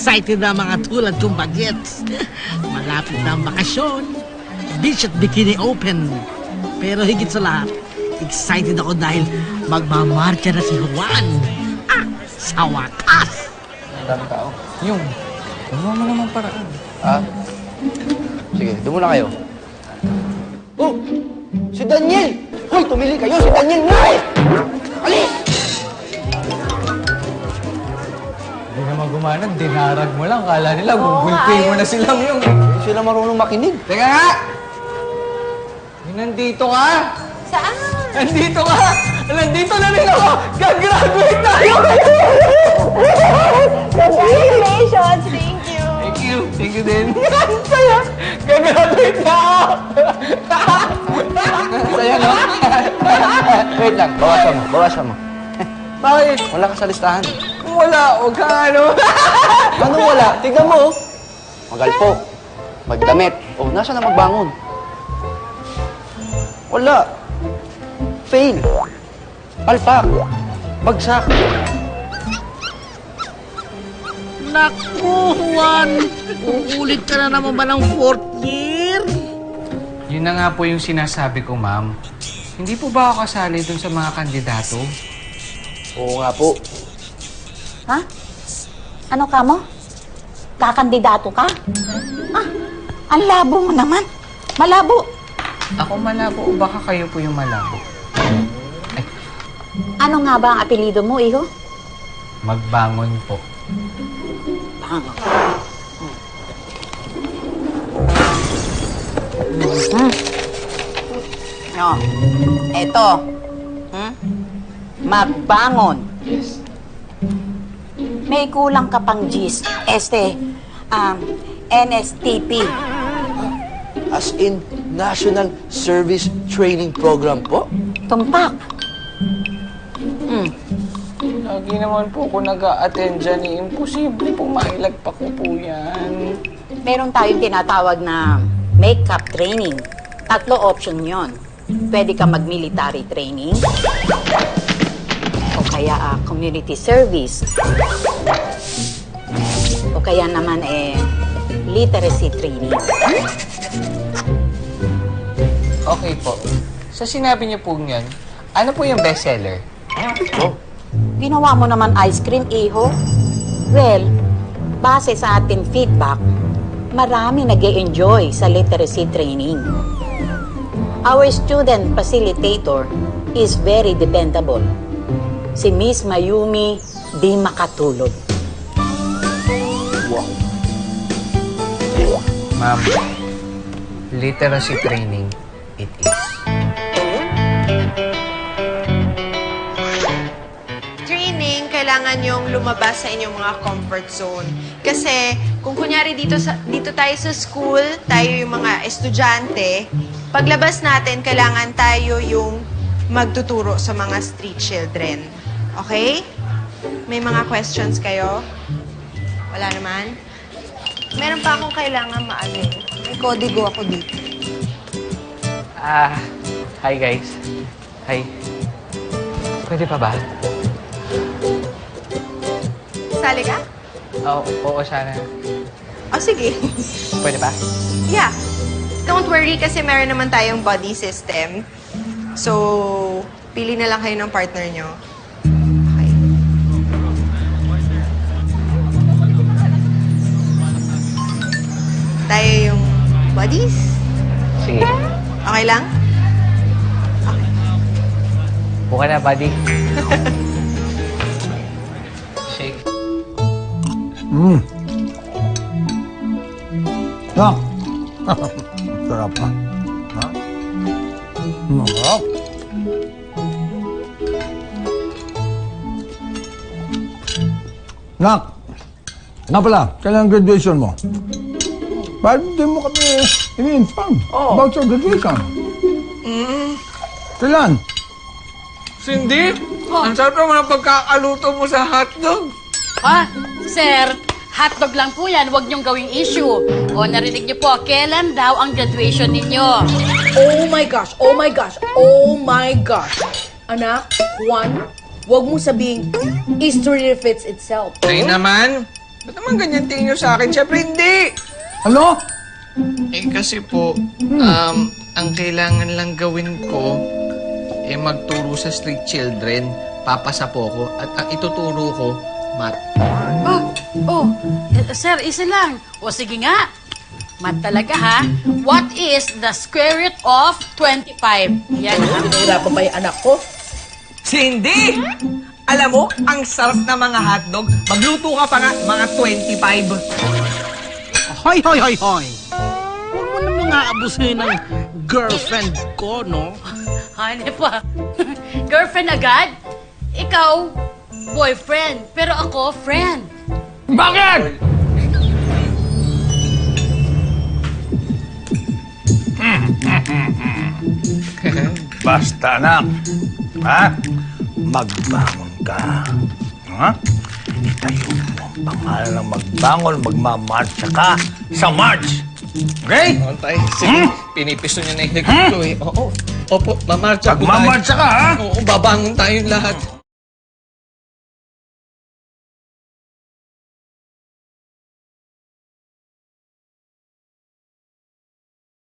excited na mga tulad kong bagets. Malapit na ang bakasyon. Beach at bikini open. Pero higit sa lahat, excited ako dahil magmamarcha na si Juan. Sa wakas! Ang dami tao. Yung, gumawa mo naman paraan. Sige, doon muna kayo. Oh! Si Daniel! Hoy, tumili kayo! Si Daniel nga eh! Ali! Hindi naman gumanan, dinarag mo lang. Kala nila, gugulpin mo na silang yung... Hindi sila marunong makinig. Teka nga! Nandito ka! Saan? Nandito ka! Nandito na rin ako! Gagraduate tayo! Congratulations! Thank you! Thank you! Thank you din! Saya! Gagraduate na ako! Saya, no? Wait lang, bawasan mo. Bakit? Wala ka sa listahan. Wala, huwag ka ano. Ano wala? Tignan mo, oh. Magalpo, magdamit, oh, nasa na magbangon? Wala. Fail. Palpak. Bagsak. Naku, Juan! Uulit ka na naman ba ng 4th year? Yun na nga po yung sinasabi ko, ma'am. Hindi po ba ako kasali dun sa mga kandidato? Oo nga po. Ha? Ano ka mo? Kakandidato ka? Ang labo mo naman. Malabo. Ako malabo o baka kayo po yung malabo? Ano nga ba ang apelido mo, iho? Magbangon po. Bango. Oh, eto. Magbangon. Yes. May kulang ka pang G's. NSTP. As in, National Service Training Program po? Tumpak. Lagi naman po ako nag-a-attend dyan eh. Imposible po mailagpak ko po yan. Meron tayong tinatawag na makeup training. 3 option yon. Pwede ka mag-military training, o kaya community service, o kaya naman literacy training. Okay po. Sa sinabi niyo po niyan, ano po yung bestseller? Oh, Ginawa mo naman ice cream, iho? Well, base sa ating feedback, marami nag-e-enjoy sa literacy training. Our student facilitator is very dependable. Si Miss Mayumi di makatulog. wow. Ma'am, literacy training, it is. Training, kailangan yung lumabas sa inyong mga comfort zone. Kasi kung kunyari dito tayo sa school, tayo yung mga estudyante, paglabas natin, kailangan tayo yung magtuturo sa mga street children. Okay? May mga questions kayo? Wala naman? Meron pa akong kailangan maalin. May kodigo ako dito. Hi guys. Hi. Pwede pa ba? Sali ka? Oo, sana. O, sige. Pwede pa? Yeah. Don't worry kasi meron naman tayong body system. So, pili na lang kayo ng partner nyo. Okay. Tayo yung bodies. Sige. Okay lang? Okay. Buka na, buddy. Shake. Sarap pa. Ha? Sarap. Nak! Nga pala, kailan graduation mo? Bakit di mo kami ini-inform about your graduation? Kailan? Cindy, ang sarap naman ang pagkakaluto mo sa hotdog. Sir, hotdog lang po yan. Huwag niyong gawing issue. O, narinig niyo po, kailan daw ang graduation ninyo? Oh my gosh, oh my gosh, oh my gosh. Anak, Juan, wag mo sabing history repeats itself. Ay naman, Ba't naman ganyan tingin nyo sa akin? Siyempre hindi! Ano? Eh kasi po, ang kailangan lang gawin ko, magturo sa street children. Papasa po ko. At ang ituturo ko, math. Sir, isa lang. O sige nga. Mat talaga ha. What is the square root of 25? Yan ha. Pinahirapan pa yung anak ko. Cindy! Alam mo, ang sarap na mga hotdog. Magluto ka pa nga, mga 25. Hoy, hoy, hoy, hoy! Huwag mo namang aabusin ng girlfriend ko, no? Hani pa. Girlfriend agad? Ikaw, boyfriend. Pero ako, friend. Bakit? Basta, anak. Ha? Magbangon ka. Ha? Itayo mo ang pangalan ng magbangon, magmamarcha ka sa March. Okay? Oo, tay. Sige, pinipisto niya na yung negosyo eh. Oo. Opo, mamarcha po tayo. Magmamarcha ka, ha? Oo, babangon tayong lahat.